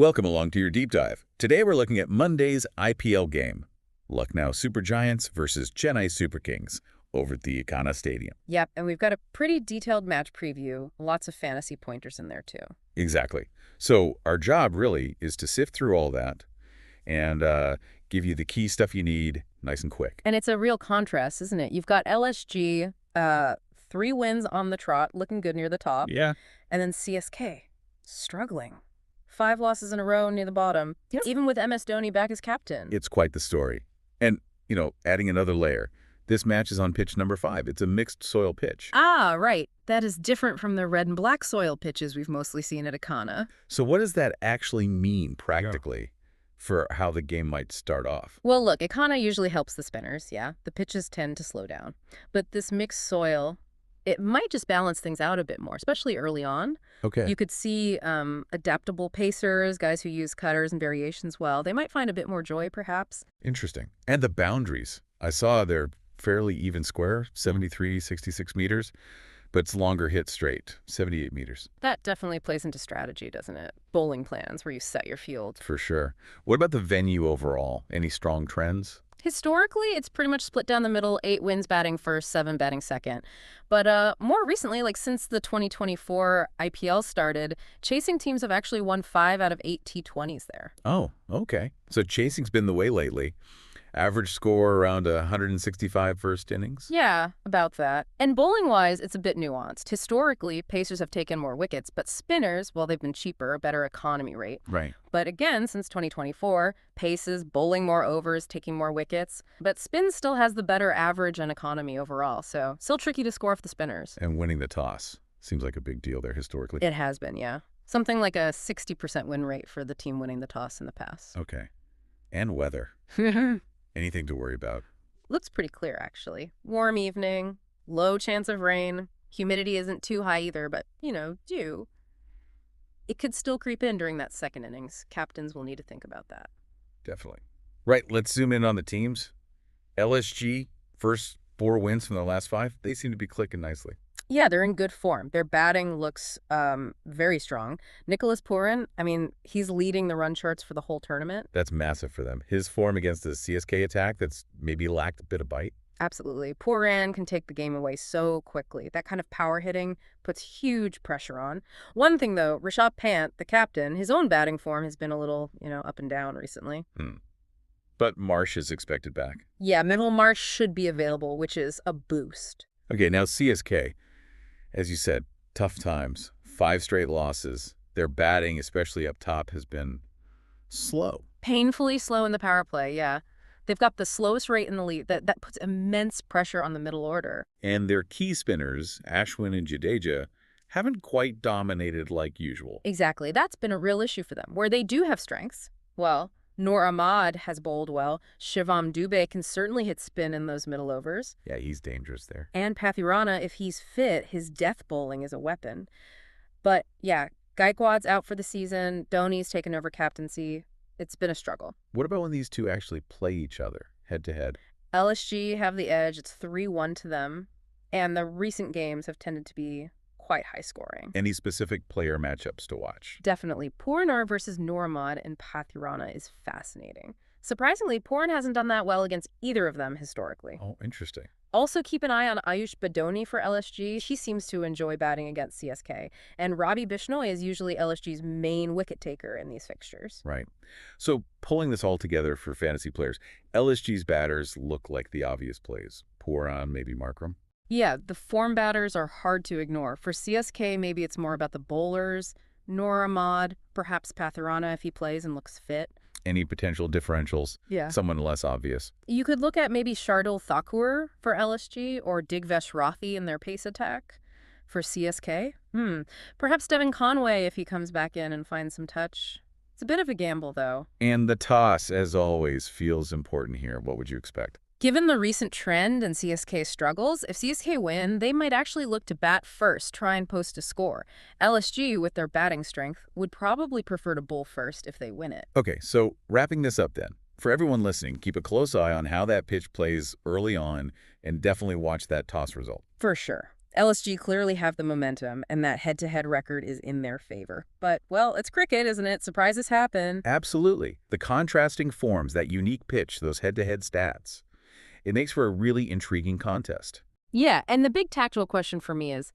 Welcome along to your deep dive. Today we're looking at Monday's IPL game. Lucknow Super Giants versus Chennai Super Kings over at the Ekana Stadium. Yep, and we've got a pretty detailed match preview. Lots of fantasy pointers in there, too. Exactly. So our job really is to sift through all that and give you the key stuff you need nice and quick. And it's a real contrast, isn't it? You've got LSG, 3 wins on the trot, looking good near the top. Yeah. And then CSK, struggling. 5 losses in a row near the bottom, even with MS Dhoni back as captain. It's quite the story. And, adding another layer, this match is on pitch number 5. It's a mixed soil pitch. Ah, right. That is different from the red and black soil pitches we've mostly seen at Ekana. So what does that actually mean practically for how the game might start off? Well, look, Ekana usually helps the spinners, yeah. The pitches tend to slow down. But this mixed soil, it might just balance things out a bit more, especially early on. Okay. You could see adaptable pacers, guys who use cutters and variations well. They might find a bit more joy, perhaps. Interesting. And the boundaries. I saw they're fairly even square, 73, 66 meters, but it's longer hit straight, 78 meters. That definitely plays into strategy, doesn't it? Bowling plans where you set your field. For sure. What about the venue overall? Any strong trends? Historically, it's pretty much split down the middle, 8 wins batting first, 7 batting second. But more recently, like since the 2024 IPL started, chasing teams have actually won 5 out of 8 T20s there. Oh, okay. So chasing's been the way lately. Average score around 165 first innings? Yeah, about that. And bowling-wise, it's a bit nuanced. Historically, pacers have taken more wickets, but spinners, well, they've been cheaper, a better economy rate. Right. But again, since 2024, paces, bowling more overs, taking more wickets. But spin still has the better average and economy overall, so still tricky to score for the spinners. And winning the toss seems like a big deal there historically. It has been, yeah. Something like a 60% win rate for the team winning the toss in the past. Okay. And weather. Anything to worry about? Looks pretty clear, actually. Warm evening, low chance of rain. Humidity isn't too high either, but, dew. It could still creep in during that second innings. Captains will need to think about that. Definitely. Right, let's zoom in on the teams. LSG, first 4 wins from the last 5. They seem to be clicking nicely. Yeah, they're in good form. Their batting looks very strong. Nicholas Purin, he's leading the run charts for the whole tournament. That's massive for them. His form against the CSK attack that's maybe lacked a bit of bite. Absolutely. Purin can take the game away so quickly. That kind of power hitting puts huge pressure on. One thing, though, Rishabh Pant, the captain, his own batting form has been a little, up and down recently. But Marsh is expected back. Yeah, Mitchell Marsh should be available, which is a boost. Okay, now CSK. As you said, tough times, 5 straight losses. Their batting, especially up top, has been slow. Painfully slow in the power play, yeah. They've got the slowest rate in the league. That puts immense pressure on the middle order. And their key spinners, Ashwin and Jadeja, haven't quite dominated like usual. Exactly. That's been a real issue for them. Where they do have strengths, well, Noor Ahmad has bowled well. Shivam Dubey can certainly hit spin in those middle overs. Yeah, he's dangerous there. And Pathirana, if he's fit, his death bowling is a weapon. But yeah, Gaikwad's out for the season. Dhoni's taken over captaincy. It's been a struggle. What about when these two actually play each other, head-to-head? LSG have the edge. It's 3-1 to them. And the recent games have tended to be quite high scoring. Any specific player matchups to watch? Definitely. Purin versus Noor Ahmad and Pathirana is fascinating. Surprisingly, Purin hasn't done that well against either of them historically. Oh, interesting. Also keep an eye on Ayush Badoni for LSG. He seems to enjoy batting against CSK. And Ravi Bishnoi is usually LSG's main wicket taker in these fixtures. Right. So pulling this all together for fantasy players, LSG's batters look like the obvious plays. Purin, maybe Markram. Yeah, the form batters are hard to ignore. For CSK, maybe it's more about the bowlers. Noor Ahmad, perhaps Pathirana if he plays and looks fit. Any potential differentials? Yeah. Someone less obvious. You could look at maybe Shardul Thakur for LSG or Digvesh Rathi in their pace attack for CSK. Perhaps Devin Conway if he comes back in and finds some touch. It's a bit of a gamble, though. And the toss, as always, feels important here. What would you expect? Given the recent trend and CSK's struggles, if CSK win, they might actually look to bat first, try and post a score. LSG, with their batting strength, would probably prefer to bowl first if they win it. Okay, so wrapping this up then. For everyone listening, keep a close eye on how that pitch plays early on and definitely watch that toss result. For sure. LSG clearly have the momentum, and that head-to-head record is in their favor. But, well, it's cricket, isn't it? Surprises happen. Absolutely. The contrasting forms, that unique pitch, those head-to-head stats. It makes for a really intriguing contest. Yeah, and the big tactical question for me is,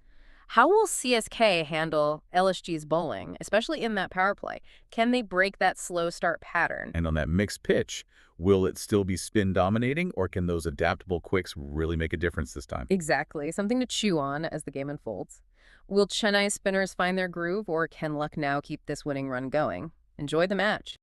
how will CSK handle LSG's bowling, especially in that power play? Can they break that slow start pattern? And on that mixed pitch, will it still be spin dominating, or can those adaptable quicks really make a difference this time? Exactly, something to chew on as the game unfolds. Will Chennai spinners find their groove, or can Lucknow keep this winning run going? Enjoy the match.